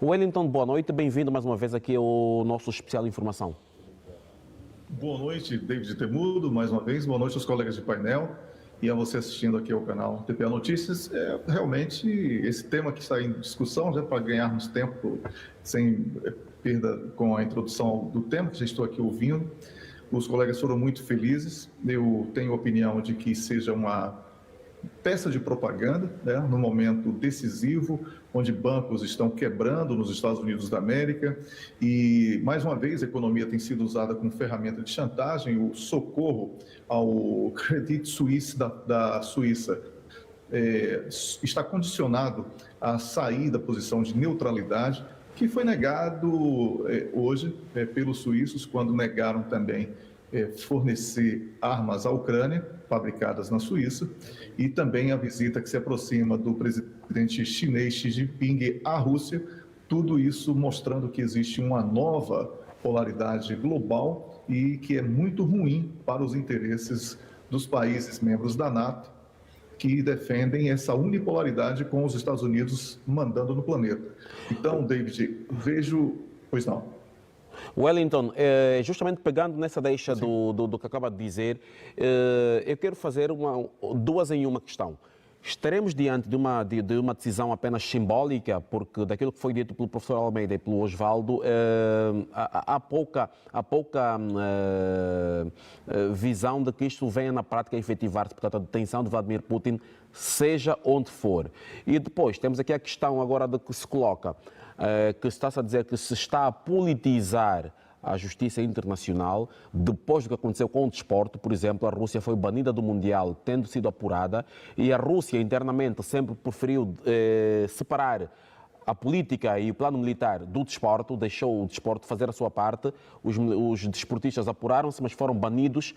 Wellington, boa noite, bem-vindo mais uma vez aqui ao nosso especial Informação. Boa noite, David Temudo, mais uma vez. Boa noite aos colegas de painel e a você assistindo aqui ao canal TPA Notícias. Realmente, esse tema que está em discussão, já para ganharmos tempo, sem perda com a introdução do tema que já estou aqui ouvindo, os colegas foram muito felizes. Eu tenho a opinião de que seja uma peça de propaganda, né, no momento decisivo, onde bancos estão quebrando nos Estados Unidos da América e, mais uma vez, a economia tem sido usada como ferramenta de chantagem. O socorro ao Credit Suisse da Suíça está condicionado a sair da posição de neutralidade, que foi negado hoje pelos suíços, quando negaram também fornecer armas à Ucrânia, fabricadas na Suíça, e também a visita que se aproxima do presidente chinês Xi Jinping à Rússia, tudo isso mostrando que existe uma nova polaridade global e que é muito ruim para os interesses dos países membros da NATO, que defendem essa unipolaridade com os Estados Unidos mandando no planeta. Então, David, vejo... Pois não. Wellington, justamente pegando nessa deixa do que acaba de dizer, eu quero fazer duas em uma questão. Estaremos diante de uma decisão apenas simbólica, porque daquilo que foi dito pelo professor Almeida e pelo Osvaldo, há pouca visão de que isto venha na prática a efetivar-se, portanto, a detenção de Vladimir Putin, seja onde for. E depois, temos aqui a questão agora de que se coloca, que está-se a dizer que se está a politizar a justiça internacional, depois do que aconteceu com o desporto. Por exemplo, a Rússia foi banida do Mundial, tendo sido apurada, e a Rússia internamente sempre preferiu separar a política e o plano militar do desporto, deixou o desporto fazer a sua parte. Os desportistas apuraram-se, mas foram banidos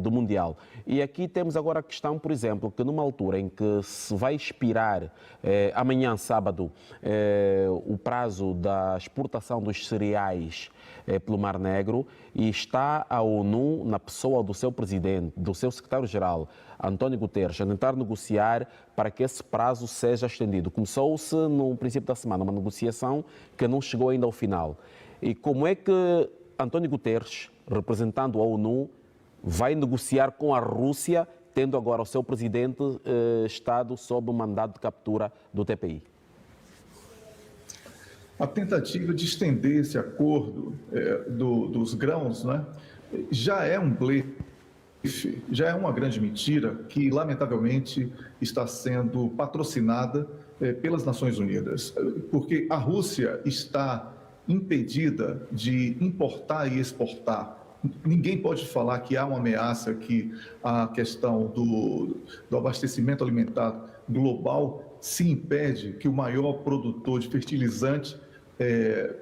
do Mundial. E aqui temos agora a questão, por exemplo, que numa altura em que se vai expirar amanhã, sábado, o prazo da exportação dos cereais pelo Mar Negro, e está a ONU, na pessoa do seu presidente, do seu secretário-geral, António Guterres, a tentar negociar para que esse prazo seja estendido. Começou-se no princípio da semana uma negociação que não chegou ainda ao final. E como é que António Guterres, representando a ONU, vai negociar com a Rússia, tendo agora o seu presidente estado sob o mandado de captura do TPI? A tentativa de estender esse acordo dos grãos, né, já é um blefe, já é uma grande mentira que, lamentavelmente, está sendo patrocinada pelas Nações Unidas, porque a Rússia está impedida de importar e exportar. Ninguém pode falar que há uma ameaça, que a questão do abastecimento alimentar global se impede que o maior produtor de fertilizante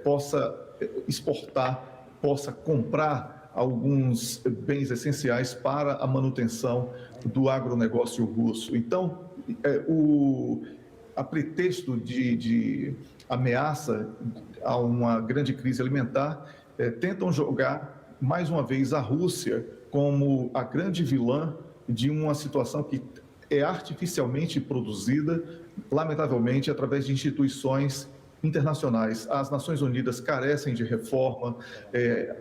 possa exportar, possa comprar alguns bens essenciais para a manutenção do agronegócio russo. Então, a pretexto de ameaça a uma grande crise alimentar, tentam jogar mais uma vez a Rússia como a grande vilã de uma situação que é artificialmente produzida, lamentavelmente, através de instituições internacionais. As Nações Unidas carecem de reforma,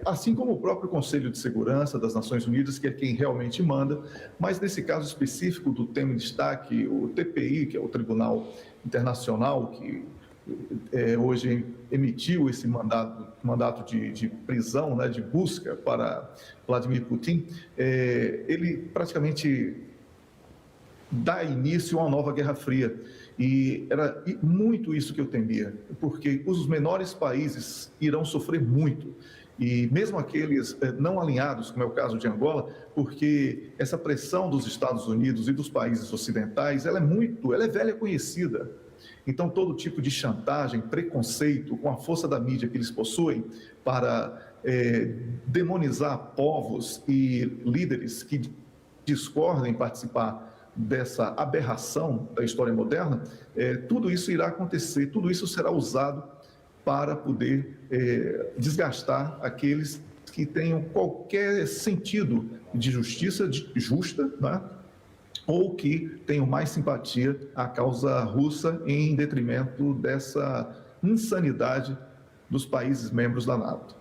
assim como o próprio Conselho de Segurança das Nações Unidas, que é quem realmente manda, mas nesse caso específico do tema em destaque, o TPI, que é o Tribunal Internacional, que hoje emitiu esse mandato de prisão, né, de busca para Vladimir Putin, ele praticamente dá início a uma nova Guerra Fria. E era muito isso que eu temia, porque os menores países irão sofrer muito, e mesmo aqueles não alinhados, como é o caso de Angola, porque essa pressão dos Estados Unidos e dos países ocidentais, ela é velha conhecida. Então, todo tipo de chantagem, preconceito, com a força da mídia que eles possuem para demonizar povos e líderes que discordem em participar dessa aberração da história moderna, tudo isso irá acontecer, tudo isso será usado para poder desgastar aqueles que tenham qualquer sentido de justiça justa, né? Ou que tenham mais simpatia à causa russa em detrimento dessa insanidade dos países membros da NATO.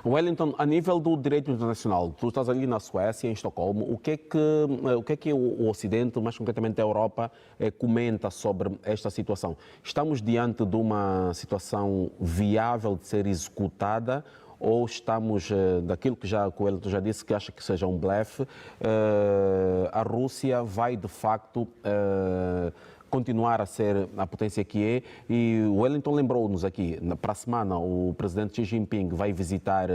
Wellington, a nível do direito internacional, tu estás ali na Suécia, em Estocolmo, o que é que o Ocidente, mais concretamente a Europa, comenta sobre esta situação? Estamos diante de uma situação viável de ser executada ou estamos, daquilo que o Wellington já disse, que acha que seja um blefe, a Rússia vai de facto continuar a ser a potência que é, e o Wellington lembrou-nos aqui, para a semana o presidente Xi Jinping vai visitar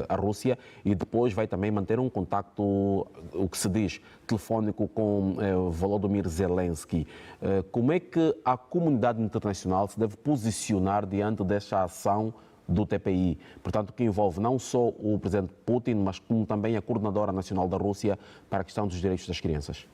a Rússia e depois vai também manter um contacto, o que se diz, telefónico com Volodymyr Zelensky. Como é que a comunidade internacional se deve posicionar diante desta ação do TPI, portanto, que envolve não só o presidente Putin, mas como também a coordenadora nacional da Rússia para a questão dos direitos das crianças?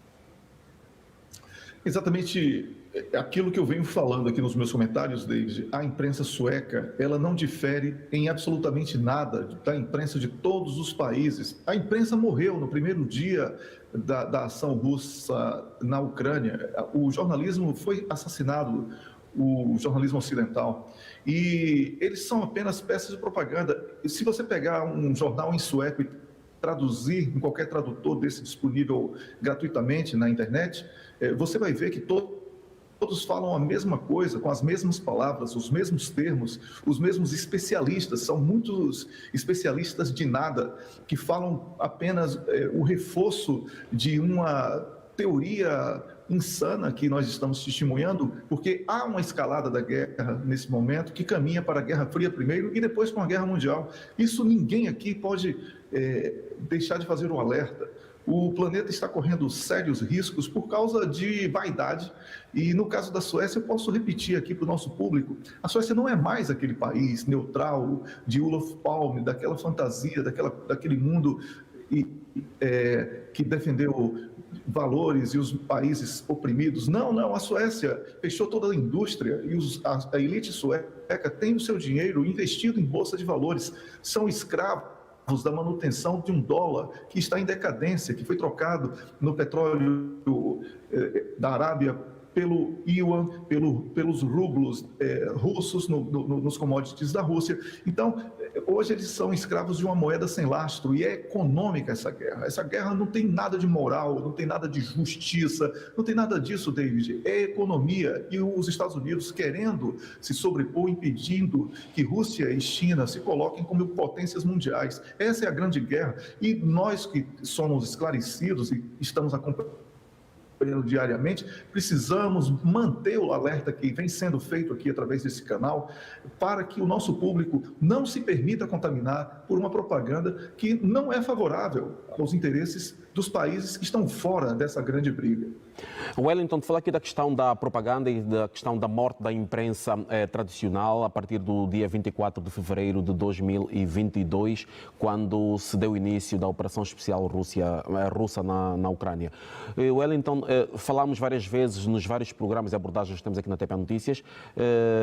Exatamente aquilo que eu venho falando aqui nos meus comentários, David. A imprensa sueca, ela não difere em absolutamente nada da imprensa de todos os países. A imprensa morreu no primeiro dia da ação russa na Ucrânia. O jornalismo foi assassinado, o jornalismo ocidental, e eles são apenas peças de propaganda. E se você pegar um jornal em sueco e traduzir em qualquer tradutor desse disponível gratuitamente na internet, você vai ver que todos falam a mesma coisa, com as mesmas palavras, os mesmos termos, os mesmos especialistas. São muitos especialistas de nada, que falam apenas o reforço de uma teoria insana que nós estamos testemunhando, porque há uma escalada da guerra nesse momento que caminha para a Guerra Fria primeiro e depois para uma guerra mundial. Isso ninguém aqui pode deixar de fazer um alerta. O planeta está correndo sérios riscos por causa de vaidade. E no caso da Suécia, eu posso repetir aqui para o nosso público, a Suécia não é mais aquele país neutral de Olof Palme, daquela fantasia, daquele mundo que defendeu valores e os países oprimidos. Não, a Suécia fechou toda a indústria e a elite sueca tem o seu dinheiro investido em bolsa de valores, são escravos da manutenção de um dólar que está em decadência, que foi trocado no petróleo da Arábia pelo yuan, pelos rublos russos nos commodities da Rússia. Então, hoje eles são escravos de uma moeda sem lastro e é econômica essa guerra. Essa guerra não tem nada de moral, não tem nada de justiça, não tem nada disso, David. É economia e os Estados Unidos querendo se sobrepor, impedindo que Rússia e China se coloquem como potências mundiais. Essa é a grande guerra e nós que somos esclarecidos e estamos acompanhando diariamente, precisamos manter o alerta que vem sendo feito aqui através desse canal para que o nosso público não se permita contaminar por uma propaganda que não é favorável aos interesses dos países que estão fora dessa grande briga. Wellington, falar aqui da questão da propaganda e da questão da morte da imprensa tradicional a partir do dia 24 de fevereiro de 2022, quando se deu início da operação especial russa na Ucrânia. Wellington, falámos várias vezes nos vários programas e abordagens que temos aqui na TP Notícias,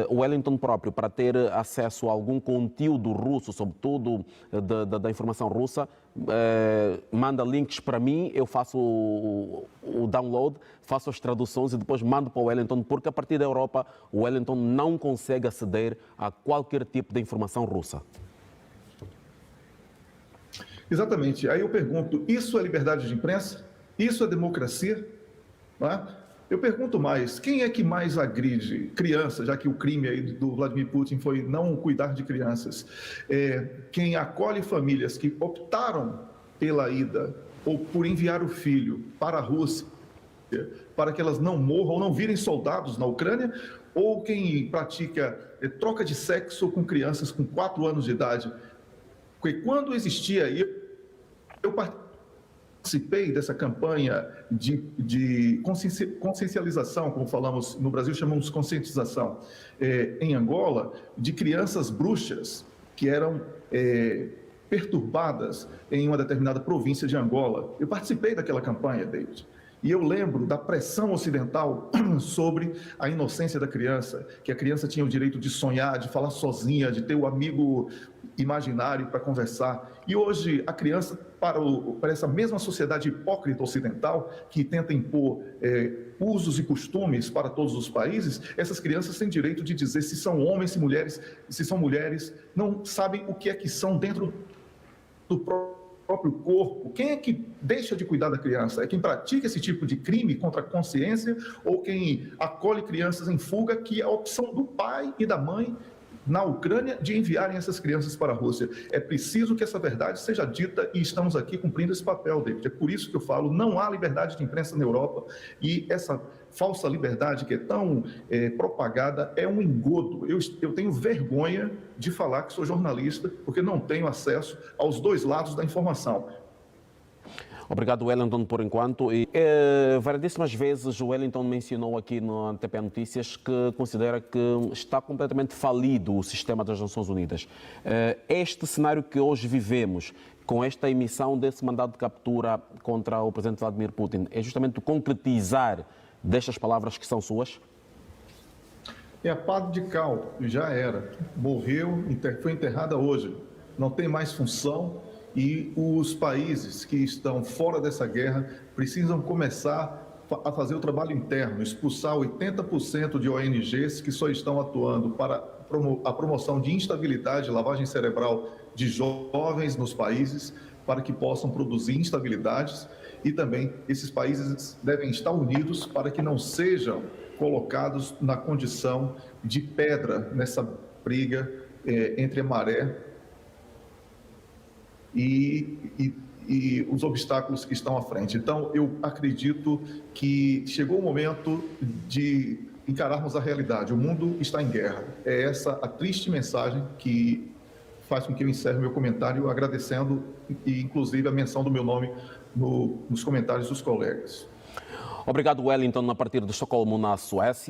o Wellington próprio, para ter acesso a algum conteúdo russo, sobretudo da informação russa, manda links para mim, eu faço o download, faço as traduções e depois mando para o Wellington, porque a partir da Europa o Wellington não consegue aceder a qualquer tipo de informação russa. Exatamente. Aí eu pergunto, isso é liberdade de imprensa? Isso é democracia? Não é? Eu pergunto mais, quem é que mais agride crianças, já que o crime aí do Vladimir Putin foi não cuidar de crianças? Quem acolhe famílias que optaram pela ida ou por enviar o filho para a Rússia, para que elas não morram ou não virem soldados na Ucrânia, ou quem pratica troca de sexo com crianças com 4 anos de idade? Porque quando existia, eu participei dessa campanha de consciencialização, como falamos no Brasil, chamamos de conscientização, em Angola, de crianças bruxas que eram perturbadas em uma determinada província de Angola. Eu participei daquela campanha, David. E eu lembro da pressão ocidental sobre a inocência da criança, que a criança tinha o direito de sonhar, de falar sozinha, de ter o amigo imaginário para conversar. E hoje a criança, para essa mesma sociedade hipócrita ocidental, que tenta impor usos e costumes para todos os países, essas crianças têm direito de dizer se são homens, se são mulheres, não sabem o que é que são dentro do próprio corpo. Quem é que deixa de cuidar da criança? É quem pratica esse tipo de crime contra a consciência ou quem acolhe crianças em fuga, que é a opção do pai e da mãe na Ucrânia de enviarem essas crianças para a Rússia. É preciso que essa verdade seja dita e estamos aqui cumprindo esse papel, David. É por isso que eu falo, não há liberdade de imprensa na Europa e essa falsa liberdade que é tão propagada é um engodo. Eu tenho vergonha de falar que sou jornalista porque não tenho acesso aos dois lados da informação. Obrigado, Wellington, por enquanto. E, variedíssimas vezes o Wellington mencionou aqui no ANTP Notícias que considera que está completamente falido o sistema das Nações Unidas. Este cenário que hoje vivemos, com esta emissão desse mandado de captura contra o presidente Vladimir Putin, é justamente o concretizar destas palavras que são suas? É a pá de cal, já era. Morreu, foi enterrada hoje. Não tem mais função. E os países que estão fora dessa guerra precisam começar a fazer o trabalho interno, expulsar 80% de ONGs que só estão atuando para a promoção de instabilidade, lavagem cerebral de jovens nos países, para que possam produzir instabilidades. E também esses países devem estar unidos para que não sejam colocados na condição de pedra nessa briga entre a maré e os obstáculos que estão à frente. Então, eu acredito que chegou o momento de encararmos a realidade. O mundo está em guerra. É essa a triste mensagem que faz com que eu encerre meu comentário agradecendo e, inclusive, a menção do meu nome nos comentários dos colegas. Obrigado, Wellington, a partir de Estocolmo, na Suécia.